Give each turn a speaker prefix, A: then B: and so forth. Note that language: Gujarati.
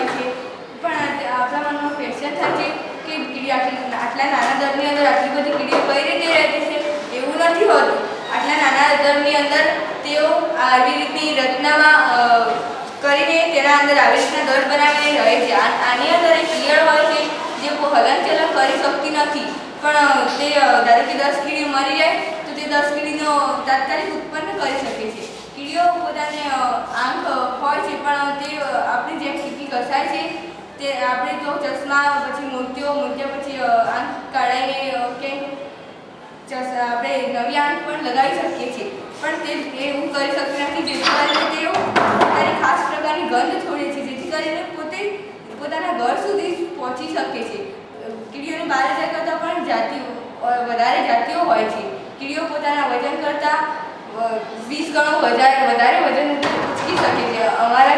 A: હોય છે, પણ આપણા મનમાં ક્વેશ્ચન થાય છે કે કીડી આટલા નાના દરની અંદર આટલી બધી કીડીઓ કઈ રીતે રહેતી છે. એવું નથી હોતું. આટલા નાના દરની અંદર તેઓ આવી રીતની રચનામાં કરીને તેના અંદર આવી રીતના દર બનાવીને રહે છે. આની અંદર એક ઈયળ હોય છે જે હલનચલન કરી શકતી નથી, પણ તે ધારો કે 10 કીડીઓ મરી જાય તો તે 10 કીડીનો તાત્કાલિક ઉત્પન્ન કરી શકે છે. કીડીઓ પોતાને આંખ હોય છે, પણ તે આપણી જેમ કીકી ઘસાય છે. તે આપણે તો ચશ્મા પછી મૂર્તિઓ પછી આંખ કાઢાઈને કે આપણે નવી આંખ પણ લગાવી શકીએ છીએ, પણ તે એવું કરી શકતી નથી. જેથી કરીને તેઓ પોતાની ખાસ પ્રકારની ગંધ છોડે છે, જેથી કરીને પોતે પોતાના ઘર સુધી પહોંચી શકે છે. કીડીઓની 12,000 કરતાં પણ વધારે જાતિઓ હોય છે. કીડીઓ પોતાના વજન કરતાં 20 ગણું વધારે વજન ઉંચકી શકે છે. અમારા